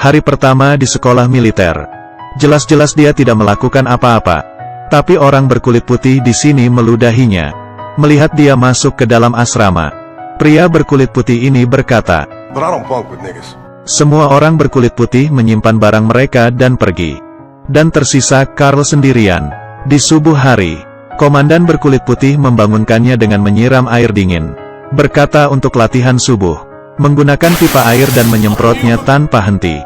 Hari pertama di sekolah militer. Jelas-jelas dia tidak melakukan apa-apa. Tapi orang berkulit putih di sini meludahinya. Melihat dia masuk ke dalam asrama, pria berkulit putih ini berkata, But I don't bunk with niggas. Semua orang berkulit putih menyimpan barang mereka dan pergi. Dan tersisa Carl sendirian. Di subuh hari, komandan berkulit putih membangunkannya dengan menyiram air dingin. Berkata untuk latihan subuh, menggunakan pipa air dan menyemprotnya tanpa henti.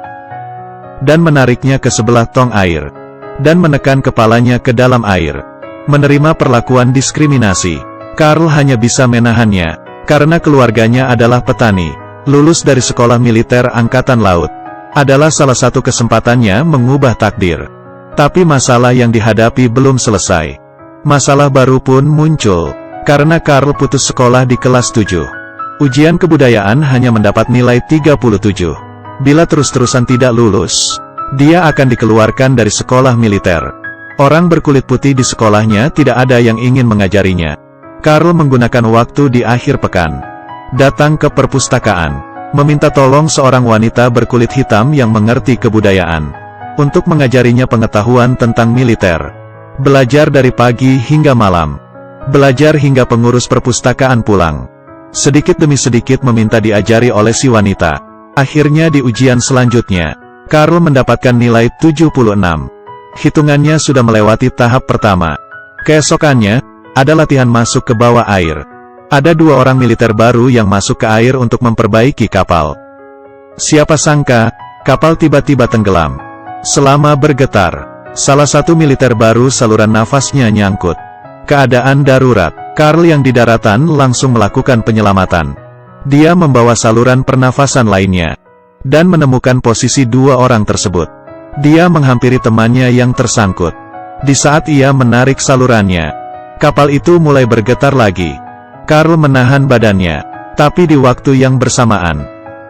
Dan menariknya ke sebelah tong air. Dan menekan kepalanya ke dalam air. Menerima perlakuan diskriminasi. Carl hanya bisa menahannya, karena keluarganya adalah petani. Lulus dari sekolah militer Angkatan Laut. Adalah salah satu kesempatannya mengubah takdir. Tapi masalah yang dihadapi belum selesai. Masalah baru pun muncul, karena Carl putus sekolah di kelas 7. Ujian kebudayaan hanya mendapat nilai 37. Bila terus-terusan tidak lulus, dia akan dikeluarkan dari sekolah militer. Orang berkulit putih di sekolahnya tidak ada yang ingin mengajarinya. Carl menggunakan waktu di akhir pekan. Datang ke perpustakaan, meminta tolong seorang wanita berkulit hitam yang mengerti kebudayaan, untuk mengajarinya pengetahuan tentang militer. Belajar dari pagi hingga malam. Belajar hingga pengurus perpustakaan pulang. Sedikit demi sedikit meminta diajari oleh si wanita. Akhirnya di ujian selanjutnya, Carl mendapatkan nilai 76. Hitungannya sudah melewati tahap pertama. Keesokannya, ada latihan masuk ke bawah air. Ada 2 orang militer baru yang masuk ke air untuk memperbaiki kapal. Siapa sangka, kapal tiba-tiba tenggelam. Selama bergetar, salah satu militer baru saluran nafasnya nyangkut. Keadaan darurat, Carl yang di daratan langsung melakukan penyelamatan. Dia membawa saluran pernafasan lainnya, dan menemukan posisi 2 orang tersebut. Dia menghampiri temannya yang tersangkut. Di saat ia menarik salurannya, kapal itu mulai bergetar lagi. Carl menahan badannya, tapi di waktu yang bersamaan,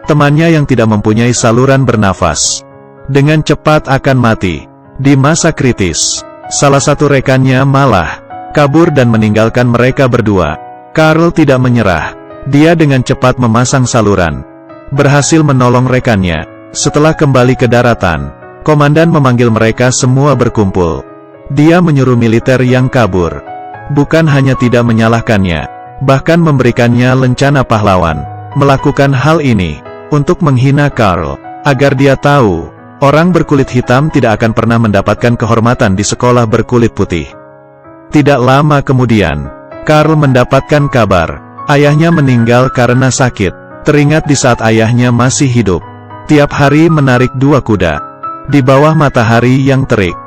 temannya yang tidak mempunyai saluran bernafas, dengan cepat akan mati. Di masa kritis, salah satu rekannya malah kabur dan meninggalkan mereka berdua. Carl tidak menyerah. Dia dengan cepat memasang saluran, berhasil menolong rekannya. Setelah kembali ke daratan, komandan memanggil mereka semua berkumpul. Dia menyuruh militer yang kabur, bukan hanya tidak menyalahkannya, bahkan memberikannya lencana pahlawan. Melakukan hal ini untuk menghina Carl, agar dia tahu, orang berkulit hitam tidak akan pernah mendapatkan kehormatan di sekolah berkulit putih. Tidak lama kemudian, Carl mendapatkan kabar, ayahnya meninggal karena sakit. Teringat di saat ayahnya masih hidup, tiap hari menarik 2 kuda, di bawah matahari yang terik.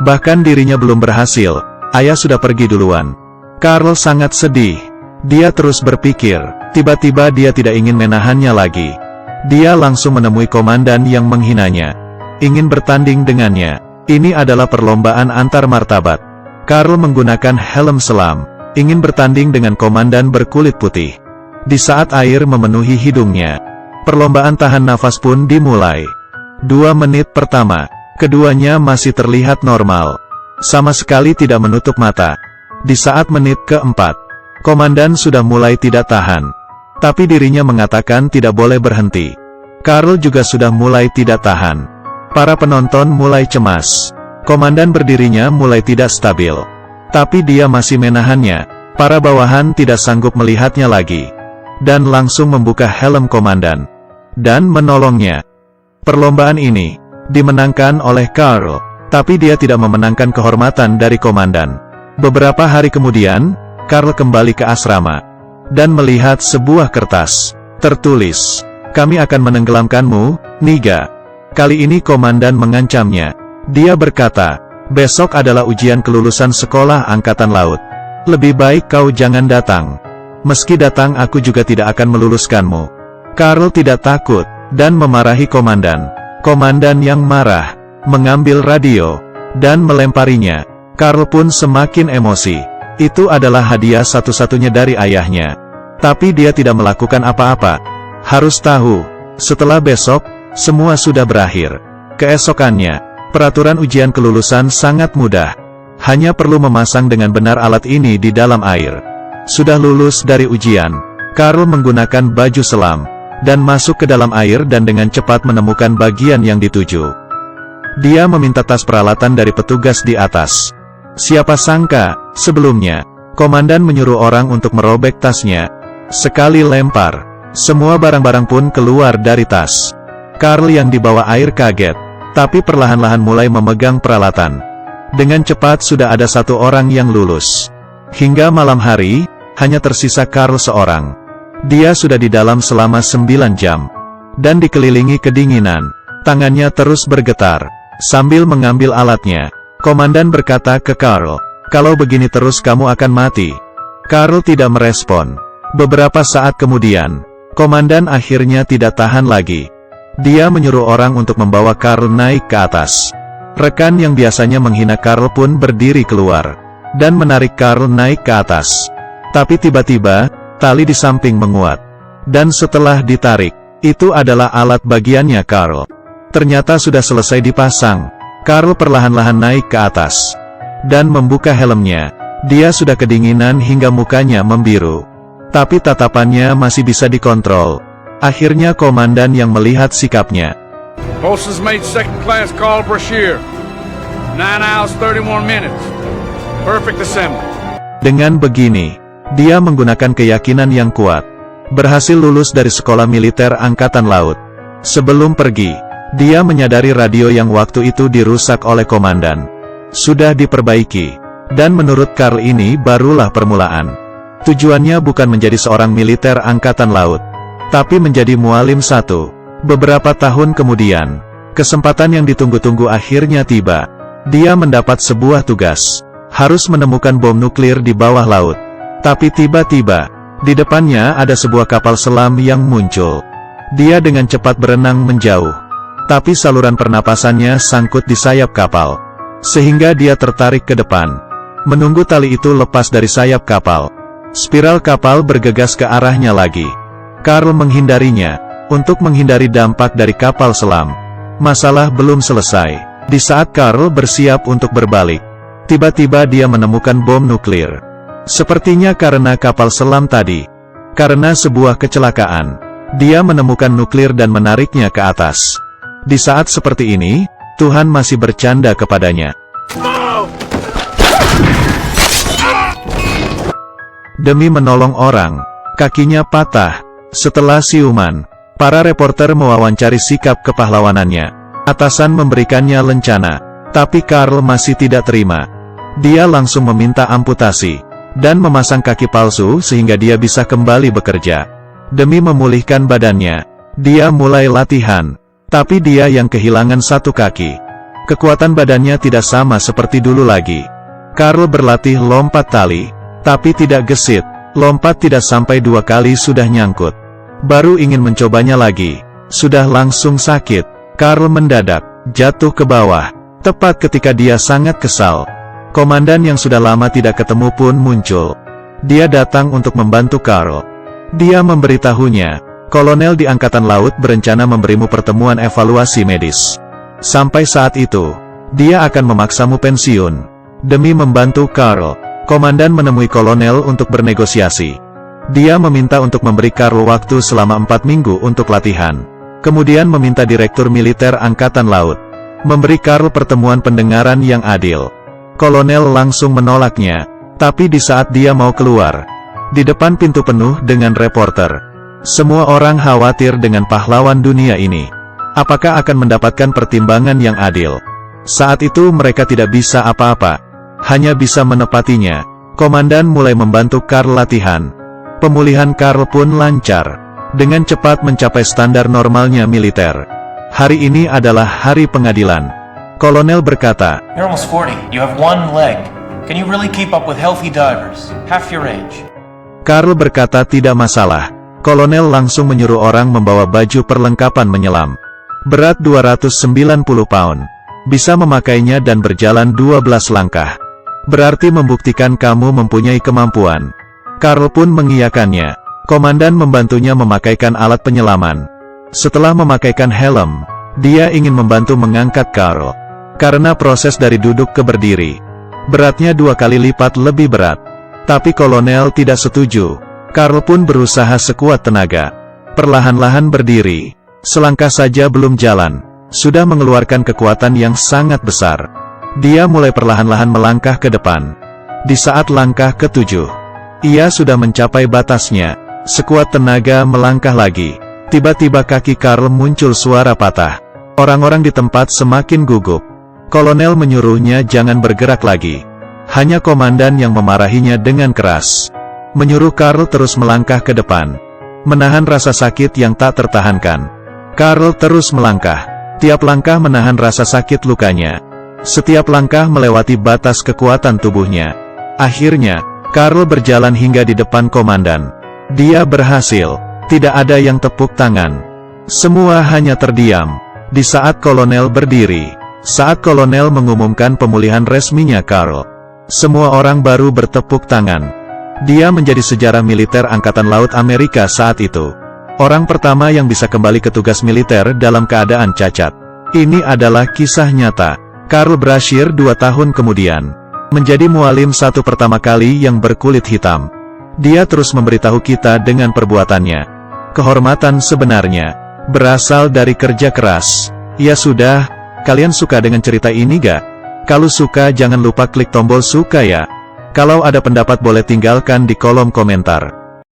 Bahkan dirinya belum berhasil, ayah sudah pergi duluan. Carl sangat sedih. Dia terus berpikir, tiba-tiba dia tidak ingin menahannya lagi. Dia langsung menemui komandan yang menghinanya, ingin bertanding dengannya. Ini adalah perlombaan antar martabat. Carl menggunakan helm selam, ingin bertanding dengan komandan berkulit putih. Di saat air memenuhi hidungnya, perlombaan tahan nafas pun dimulai. 2 menit pertama, keduanya masih terlihat normal, sama sekali tidak menutup mata. Di saat menit keempat, komandan sudah mulai tidak tahan, tapi dirinya mengatakan tidak boleh berhenti. Carl juga sudah mulai tidak tahan. Para penonton mulai cemas. Komandan berdirinya mulai tidak stabil, tapi dia masih menahannya. Para bawahan tidak sanggup melihatnya lagi, dan langsung membuka helm komandan, dan menolongnya. Perlombaan ini dimenangkan oleh Carl, tapi dia tidak memenangkan kehormatan dari komandan. Beberapa hari kemudian, Carl kembali ke asrama, dan melihat sebuah kertas, tertulis, "Kami akan menenggelamkanmu, Niga." Kali ini komandan mengancamnya. Dia berkata, "Besok adalah ujian kelulusan sekolah Angkatan Laut. Lebih baik kau jangan datang. Meski datang aku juga tidak akan meluluskanmu." Carl tidak takut, dan memarahi komandan. Komandan yang marah, mengambil radio, dan melemparinya. Carl pun semakin emosi. Itu adalah hadiah satu-satunya dari ayahnya. Tapi dia tidak melakukan apa-apa. Harus tahu, setelah besok, semua sudah berakhir. Keesokannya, peraturan ujian kelulusan sangat mudah. Hanya perlu memasang dengan benar alat ini di dalam air. Sudah lulus dari ujian, Carl menggunakan baju selam, dan masuk ke dalam air dan dengan cepat menemukan bagian yang dituju. Dia meminta tas peralatan dari petugas di atas. Siapa sangka, sebelumnya, komandan menyuruh orang untuk merobek tasnya. Sekali lempar, semua barang-barang pun keluar dari tas. Karl yang dibawa air kaget, tapi perlahan-lahan mulai memegang peralatan. Dengan cepat sudah ada satu orang yang lulus. Hingga malam hari, hanya tersisa Karl seorang. Dia sudah di dalam selama 9 jam. Dan dikelilingi kedinginan. Tangannya terus bergetar. Sambil mengambil alatnya, komandan berkata ke Karl, "Kalau begini terus kamu akan mati." Karl tidak merespon. Beberapa saat kemudian, komandan akhirnya tidak tahan lagi. Dia menyuruh orang untuk membawa Karl naik ke atas. Rekan yang biasanya menghina Karl pun berdiri keluar, dan menarik Karl naik ke atas. Tapi tiba-tiba, tali di samping menguat. Dan setelah ditarik, itu adalah alat bagiannya Karl. Ternyata sudah selesai dipasang. Karl perlahan-lahan naik ke atas. Dan membuka helmnya. Dia sudah kedinginan hingga mukanya membiru. Tapi tatapannya masih bisa dikontrol. Akhirnya komandan yang melihat sikapnya. Bosun's mate second class Carl Brashear. 9 hours 31 minutes. Perfect assembly. Dengan begini, dia menggunakan keyakinan yang kuat. Berhasil lulus dari sekolah militer angkatan laut. Sebelum pergi, dia menyadari radio yang waktu itu dirusak oleh komandan. Sudah diperbaiki. Dan menurut Karl ini barulah permulaan. Tujuannya bukan menjadi seorang militer angkatan laut, tapi menjadi mualim satu. Beberapa tahun kemudian, kesempatan yang ditunggu-tunggu akhirnya tiba. Dia mendapat sebuah tugas. Harus menemukan bom nuklir di bawah laut. Tapi tiba-tiba, di depannya ada sebuah kapal selam yang muncul. Dia dengan cepat berenang menjauh. Tapi saluran pernapasannya sangkut di sayap kapal. Sehingga dia tertarik ke depan. Menunggu tali itu lepas dari sayap kapal. Spiral kapal bergegas ke arahnya lagi. Karl menghindarinya, untuk menghindari dampak dari kapal selam. Masalah belum selesai. Di saat Karl bersiap untuk berbalik, tiba-tiba dia menemukan bom nuklir. Sepertinya karena kapal selam tadi. Karena sebuah kecelakaan, dia menemukan nuklir dan menariknya ke atas. Di saat seperti ini, Tuhan masih bercanda kepadanya. Demi menolong orang, kakinya patah. Setelah siuman, para reporter mewawancari sikap kepahlawanannya. Atasan memberikannya lencana, tapi Karl masih tidak terima. Dia langsung meminta amputasi, dan memasang kaki palsu sehingga dia bisa kembali bekerja. Demi memulihkan badannya, dia mulai latihan. Tapi dia yang kehilangan satu kaki. Kekuatan badannya tidak sama seperti dulu lagi. Karl berlatih lompat tali, tapi tidak gesit. Lompat tidak sampai 2 kali sudah nyangkut. Baru ingin mencobanya lagi, sudah langsung sakit. Karl mendadak jatuh ke bawah, tepat ketika dia sangat kesal. Komandan yang sudah lama tidak ketemu pun muncul. Dia datang untuk membantu Karl. Dia memberitahunya, kolonel di Angkatan Laut berencana memberimu pertemuan evaluasi medis. Sampai saat itu, dia akan memaksamu pensiun. Demi membantu Karl, komandan menemui kolonel untuk bernegosiasi. Dia meminta untuk memberi Karl waktu selama 4 minggu untuk latihan. Kemudian meminta Direktur Militer Angkatan Laut memberi Karl pertemuan pendengaran yang adil. Kolonel langsung menolaknya, tapi di saat dia mau keluar, di depan pintu penuh dengan reporter. Semua orang khawatir dengan pahlawan dunia ini. Apakah akan mendapatkan pertimbangan yang adil? Saat itu mereka tidak bisa apa-apa. Hanya bisa menepatinya. Komandan mulai membantu Karl latihan. Pemulihan Karl pun lancar. Dengan cepat mencapai standar normalnya militer. Hari ini adalah hari pengadilan. Kolonel berkata, "You're almost 40. You have one leg. Can you really keep up with healthy divers? Half your age." Karl berkata tidak masalah. Kolonel langsung menyuruh orang membawa baju perlengkapan menyelam. Berat 290 pound. Bisa memakainya dan berjalan 12 langkah. Berarti membuktikan kamu mempunyai kemampuan. Karl pun mengiyakannya. Komandan membantunya memakaikan alat penyelaman. Setelah memakaikan helm, dia ingin membantu mengangkat Karl. Karena proses dari duduk ke berdiri, beratnya 2 kali lipat lebih berat. Tapi kolonel tidak setuju. Karl pun berusaha sekuat tenaga. perlahan-lahan berdiri. Selangkah saja belum jalan, sudah mengeluarkan kekuatan yang sangat besar. Dia mulai perlahan-lahan melangkah ke depan. Di saat langkah ke-7, ia sudah mencapai batasnya. Sekuat tenaga melangkah lagi. Tiba-tiba kaki Karl muncul suara patah. Orang-orang di tempat semakin gugup. Kolonel menyuruhnya jangan bergerak lagi. Hanya komandan yang memarahinya dengan keras. Menyuruh Karl terus melangkah ke depan. Menahan rasa sakit yang tak tertahankan. Karl terus melangkah. Tiap langkah menahan rasa sakit lukanya. Setiap langkah melewati batas kekuatan tubuhnya. Akhirnya, Karl berjalan hingga di depan komandan. Dia berhasil. Tidak ada yang tepuk tangan. Semua hanya terdiam. Di saat kolonel berdiri. Saat kolonel mengumumkan pemulihan resminya Karl. Semua orang baru bertepuk tangan. Dia menjadi sejarah militer Angkatan Laut Amerika saat itu. Orang pertama yang bisa kembali ke tugas militer dalam keadaan cacat. Ini adalah kisah nyata. Karl Brashear 2 tahun kemudian menjadi mualim satu pertama kali yang berkulit hitam. Dia terus memberitahu kita dengan perbuatannya. Kehormatan sebenarnya berasal dari kerja keras. Ya sudah, kalian suka dengan cerita ini gak? Kalau suka jangan lupa klik tombol suka ya. Kalau ada pendapat boleh tinggalkan di kolom komentar.